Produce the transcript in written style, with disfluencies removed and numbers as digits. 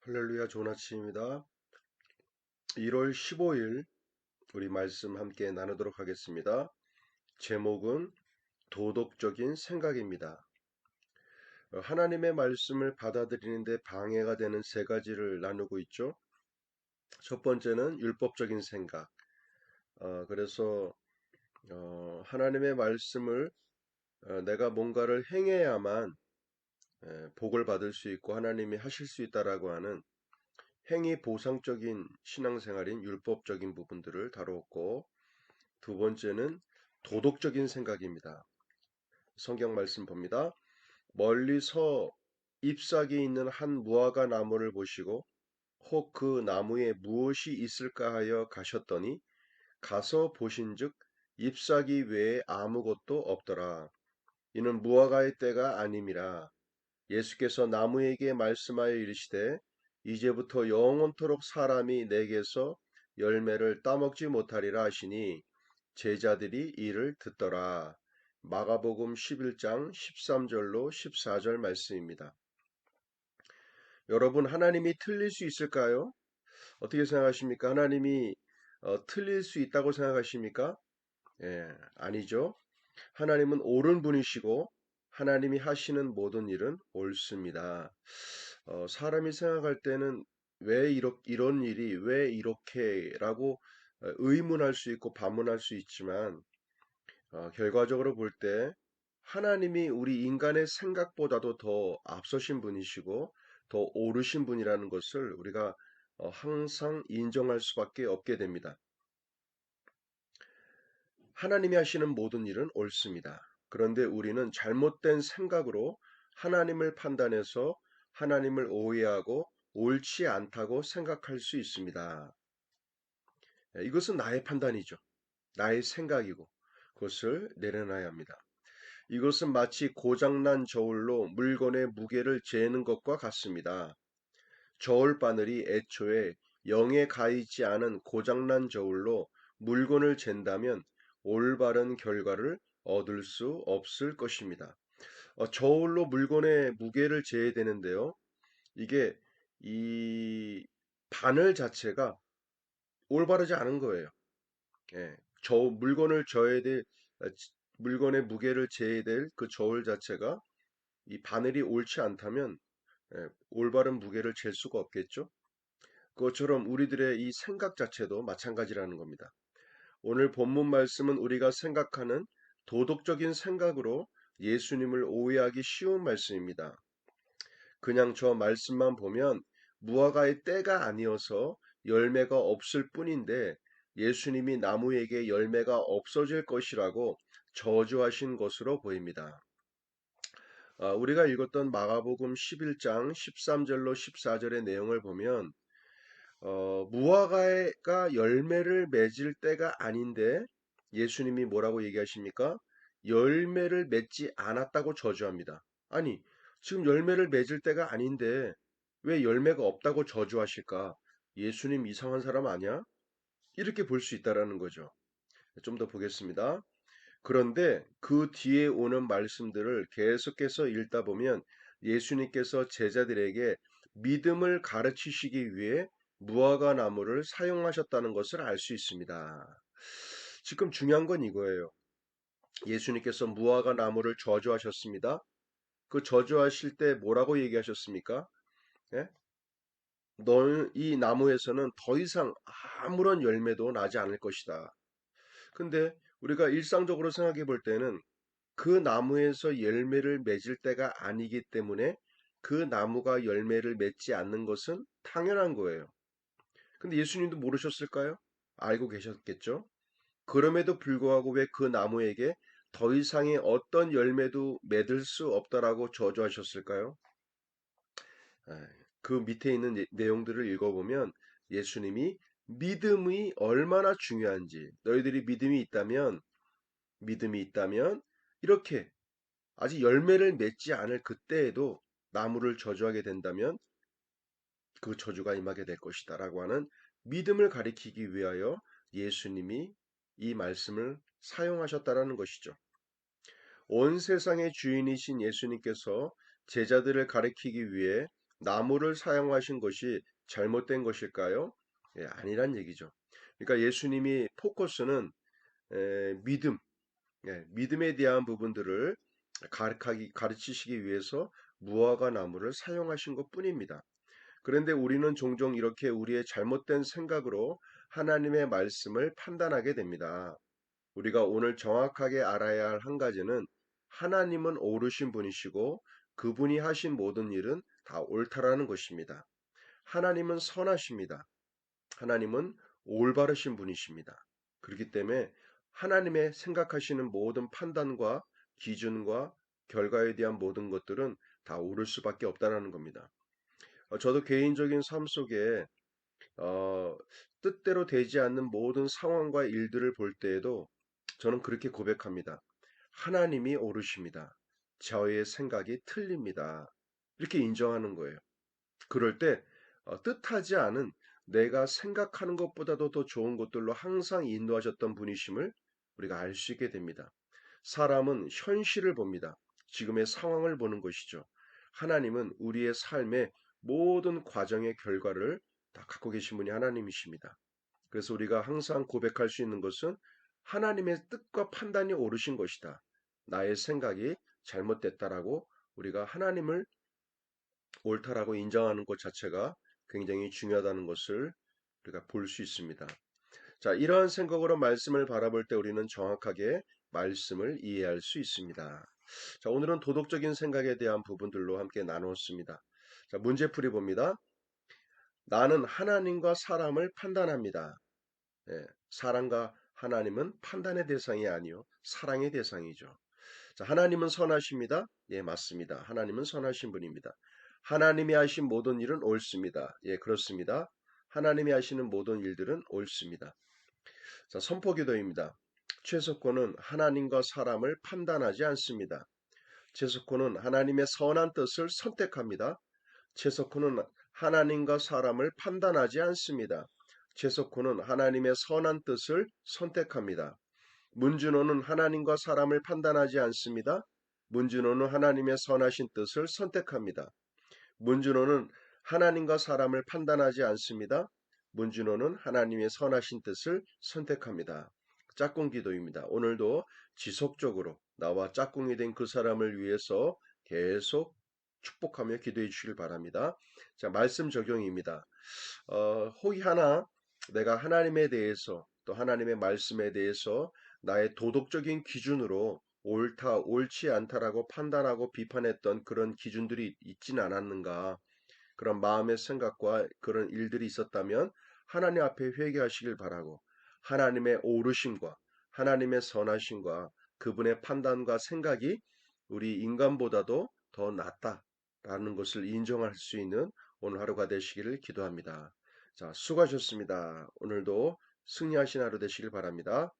할렐루야, 좋은 아침입니다. 1월 15일 우리 말씀 함께 나누도록 하겠습니다. 제목은 도덕적인 생각입니다. 하나님의 말씀을 받아들이는데 방해가 되는 세 가지를 나누고 있죠. 첫 번째는 율법적인 생각. 그래서 하나님의 말씀을 내가 뭔가를 행해야만 복을 받을 수 있고 하나님이 하실 수 있다라고 하는 행위 보상적인 신앙생활인 율법적인 부분들을 다루었고, 두 번째는 도덕적인 생각입니다. 성경 말씀 봅니다. 멀리서 잎사귀 있는 한 무화과 나무를 보시고 혹 그 나무에 무엇이 있을까 하여 가셨더니 가서 보신즉 잎사귀 외에 아무것도 없더라. 이는 무화과의 때가 아님이라. 예수께서 나무에게 말씀하여 이르시되 이제부터 영원토록 사람이 내게서 열매를 따먹지 못하리라 하시니 제자들이 이를 듣더라. 마가복음 11장 13절로 14절 말씀입니다. 여러분, 하나님이 틀릴 수 있을까요? 어떻게 생각하십니까? 하나님이 틀릴 수 있다고 생각하십니까? 아니죠. 하나님은 옳은 분이시고 하나님이 하시는 모든 일은 옳습니다. 사람이 생각할 때는 왜 이런 일이 왜 이렇게라고 의문할 수 있고 반문할 수 있지만 결과적으로 볼 때 하나님이 우리 인간의 생각보다도 더 앞서신 분이시고 더 옳으신 분이라는 것을 우리가 항상 인정할 수밖에 없게 됩니다. 하나님이 하시는 모든 일은 옳습니다. 그런데 우리는 잘못된 생각으로 하나님을 판단해서 하나님을 오해하고 옳지 않다고 생각할 수 있습니다. 이것은 나의 판단이죠. 나의 생각이고 그것을 내려놔야 합니다. 이것은 마치 고장난 저울로 물건의 무게를 재는 것과 같습니다. 저울 바늘이 애초에 0에 가 있지 않은 고장난 저울로 물건을 잰다면 올바른 결과를 얻을 수 없을 것입니다. 저울로 물건의 무게를 재야 되는데요. 이게 이 바늘 자체가 올바르지 않은 거예요. 저 물건을 져야 될 물건의 무게를 재야 될 그 저울 자체가 이 바늘이 옳지 않다면 올바른 무게를 잴 수가 없겠죠. 그것처럼 우리들의 이 생각 자체도 마찬가지라는 겁니다. 오늘 본문 말씀은 우리가 생각하는 도덕적인 생각으로 예수님을 오해하기 쉬운 말씀입니다. 그냥 저 말씀만 보면 무화과의 때가 아니어서 열매가 없을 뿐인데 예수님이 나무에게 열매가 없어질 것이라고 저주하신 것으로 보입니다. 우리가 읽었던 마가복음 11장 13절로 14절의 내용을 보면 무화과가 열매를 맺을 때가 아닌데 예수님이 뭐라고 얘기하십니까? 열매를 맺지 않았다고 저주합니다. 아니, 지금 열매를 맺을 때가 아닌데 왜 열매가 없다고 저주하실까? 예수님 이상한 사람 아니야? 이렇게 볼 수 있다라는 거죠. 좀 더 보겠습니다. 그런데 그 뒤에 오는 말씀들을 계속해서 읽다 보면 예수님께서 제자들에게 믿음을 가르치시기 위해 무화과 나무를 사용하셨다는 것을 알 수 있습니다. 지금 중요한 건 이거예요. 예수님께서 무화과 나무를 저주하셨습니다. 그 저주하실 때 뭐라고 얘기하셨습니까? 예? 이 나무에서는 더 이상 아무런 열매도 나지 않을 것이다. 근데 우리가 일상적으로 생각해 볼 때는 그 나무에서 열매를 맺을 때가 아니기 때문에 그 나무가 열매를 맺지 않는 것은 당연한 거예요. 근데 예수님도 모르셨을까요? 알고 계셨겠죠? 그럼에도 불구하고 왜 그 나무에게 더 이상의 어떤 열매도 맺을 수 없다라고 저주하셨을까요? 그 밑에 있는 내용들을 읽어보면 예수님이 믿음이 얼마나 중요한지, 너희들이 믿음이 있다면 이렇게 아직 열매를 맺지 않을 그때에도 나무를 저주하게 된다면 그 저주가 임하게 될 것이다 라고 하는 믿음을 가리키기 위하여 예수님이 이 말씀을 사용하셨다라는 것이죠. 온 세상의 주인이신 예수님께서 제자들을 가리키기 위해 나무를 사용하신 것이 잘못된 것일까요? 예, 아니란 얘기죠. 그러니까 예수님이 포커스는 믿음, 믿음에 대한 부분들을 가르치시기 위해서 무화과 나무를 사용하신 것 뿐입니다. 그런데 우리는 종종 이렇게 우리의 잘못된 생각으로 하나님의 말씀을 판단하게 됩니다. 우리가 오늘 정확하게 알아야 할 한 가지는 하나님은 옳으신 분이시고 그분이 하신 모든 일은 다 옳다라는 것입니다. 하나님은 선하십니다. 하나님은 올바르신 분이십니다. 그렇기 때문에 하나님의 생각하시는 모든 판단과 기준과 결과에 대한 모든 것들은 다 옳을 수밖에 없다라는 겁니다. 저도 개인적인 삶 속에 어, 뜻대로 되지 않는 모든 상황과 일들을 볼 때에도 저는 그렇게 고백합니다. 하나님이 옳으십니다. 저의 생각이 틀립니다. 이렇게 인정하는 거예요. 그럴 때 뜻하지 않은 내가 생각하는 것보다도 더 좋은 것들로 항상 인도하셨던 분이심을 우리가 알 수 있게 됩니다. 사람은 현실을 봅니다. 지금의 상황을 보는 것이죠. 하나님은 우리의 삶의 모든 과정의 결과를 다 갖고 계신 분이 하나님이십니다. 그래서 우리가 항상 고백할 수 있는 것은 하나님의 뜻과 판단이 옳으신 것이다. 나의 생각이 잘못됐다라고 우리가 하나님을 옳다라고 인정하는 것 자체가 굉장히 중요하다는 것을 우리가 볼 수 있습니다. 자, 이러한 생각으로 말씀을 바라볼 때 우리는 정확하게 말씀을 이해할 수 있습니다. 자, 오늘은 도덕적인 생각에 대한 부분들로 함께 나누었습니다. 자, 문제풀이 봅니다. 나는 하나님과 사람을 판단합니다. 예, 사람과 하나님은 판단의 대상이 아니요 사랑의 대상이죠. 자, 하나님은 선하십니다. 예, 맞습니다. 하나님은 선하신 분입니다. 하나님이 하신 모든 일은 옳습니다. 예, 그렇습니다. 하나님이 하시는 모든 일들은 옳습니다. 자, 선포기도입니다. 최석호는 하나님과 사람을 판단하지 않습니다. 최석호는 하나님의 선한 뜻을 선택합니다. 최석호는 하나님과 사람을 판단하지 않습니다. 최석호는 하나님의 선한 뜻을 선택합니다. 문준호는 하나님과 사람을 판단하지 않습니다. 문준호는 하나님의 선하신 뜻을 선택합니다. 문준호는 하나님과 사람을 판단하지 않습니다. 문준호는 하나님의 선하신 뜻을 선택합니다. 짝꿍 기도입니다. 오늘도 지속적으로 나와 짝꿍이 된 그 사람을 위해서 계속 축복하며 기도해 주시길 바랍니다. 자, 말씀 적용입니다. 혹이 하나 내가 하나님에 대해서 또 하나님의 말씀에 대해서 나의 도덕적인 기준으로 옳다, 옳지 않다라고 판단하고 비판했던 그런 기준들이 있지는 않았는가? 그런 마음의 생각과 그런 일들이 있었다면 하나님 앞에 회개하시길 바라고 하나님의 오르심과 하나님의 선하심과 그분의 판단과 생각이 우리 인간보다도 더 낫다라는 것을 인정할 수 있는 오늘 하루가 되시기를 기도합니다. 자, 수고하셨습니다. 오늘도 승리하신 하루 되시길 바랍니다.